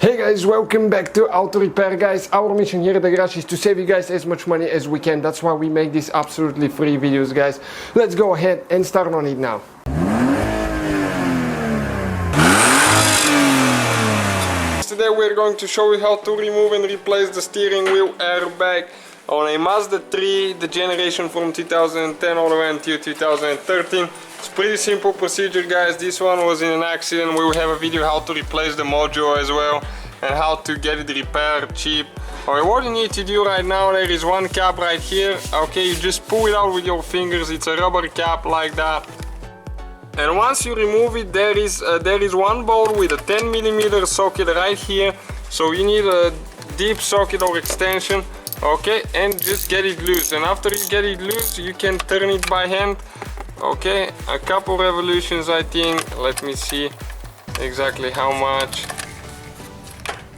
Hey guys, welcome back to Auto Repair, guys. Our mission here at the garage is to save you guys as much money as we can. That's why we make these absolutely free videos, guys. Let's go ahead and start on it now. Today we're going to show you how to remove and replace the steering wheel airbag on a Mazda 3, the generation from 2010 all the way until 2013. It's pretty simple procedure, guys. This one was in an accident. We will have a video how to replace the module as well and how to get it repaired cheap. Okay, what you need to do right now, there is one cap right here. Okay, you just pull it out with your fingers. It's a rubber cap like that. And once you remove it, there is one bolt with a 10mm socket right here. So you need a deep socket or extension. Okay, and just get it loose. And after you get it loose, you can turn it by hand. Okay, a couple revolutions, I think. Let me see exactly how much.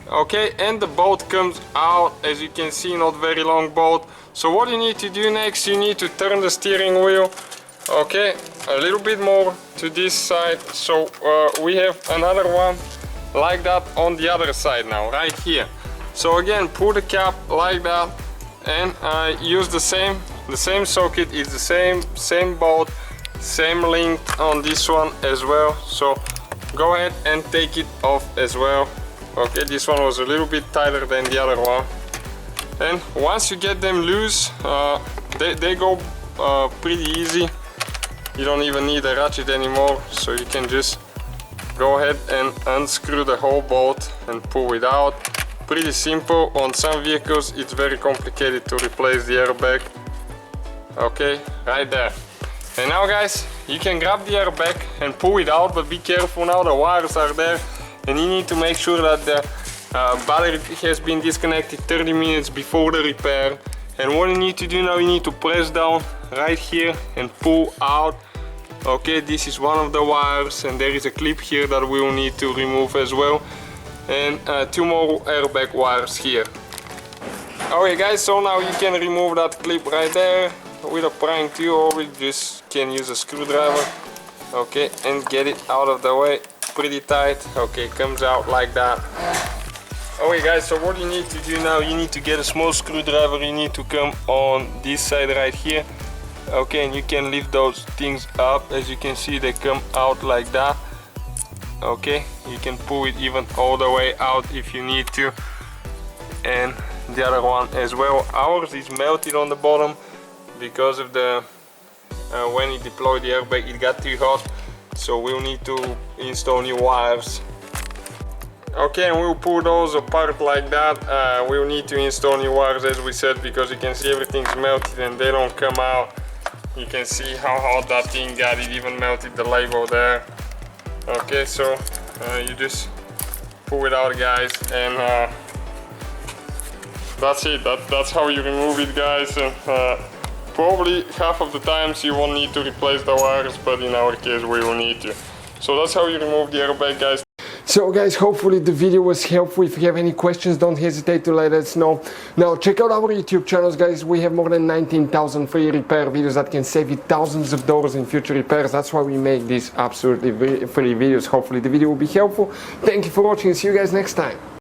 Okay, and the bolt comes out, as you can see, not very long bolt. So what you need to do next, you need to turn the steering wheel. Okay, a little bit more to this side. So we have another one like that on the other side now, right here. So again, pull the cap like that and use the same socket. It's the same bolt, same length on this one as well. So go ahead and take it off as well. Okay, this one was a little bit tighter than the other one. And once you get them loose, they go pretty easy. You don't even need a ratchet anymore, so you can just go ahead and unscrew the whole bolt and pull it out. Pretty simple. On some vehicles it's very complicated to replace the airbag. Okay, right there. And now, guys, you can grab the airbag and pull it out, but be careful now, the wires are there and you need to make sure that the battery has been disconnected 30 minutes before the repair. And what you need to do now, you need to press down right here and pull out. Okay, this is one of the wires, and there is a clip here that we will need to remove as well, and two more airbag wires here. Okay guys, so now you can remove that clip right there with a prying tool, or you just can use a screwdriver. Okay, and get it out of the way pretty tight. Okay, it comes out like that. Okay guys, so what you need to do now, you need to get a small screwdriver. You need to come on this side right here. Okay, and you can lift those things up. As you can see, they come out like that. Okay, you can pull it even all the way out if you need to, and the other one as well. Ours is melted on the bottom because of the when you deploy the airbag, it got too hot, so we'll need to install new wires. Okay, and we'll pull those apart like that. We'll need to install new wires, as we said, because you can see everything's melted and they don't come out. You can see how hot that thing got. It even melted the label there. Okay, so you just pull it out, guys, and that's it. That's how you remove it, guys. Probably half of the times you won't need to replace the wires, but in our case we will need to. So that's how you remove the airbag, guys. So guys, hopefully the video was helpful. If you have any questions, don't hesitate to let us know. Now check out our YouTube channels, guys. We have more than 19,000 free repair videos that can save you thousands of dollars in future repairs. That's why we make these absolutely free videos. Hopefully the video will be helpful. Thank you for watching. See you guys next time.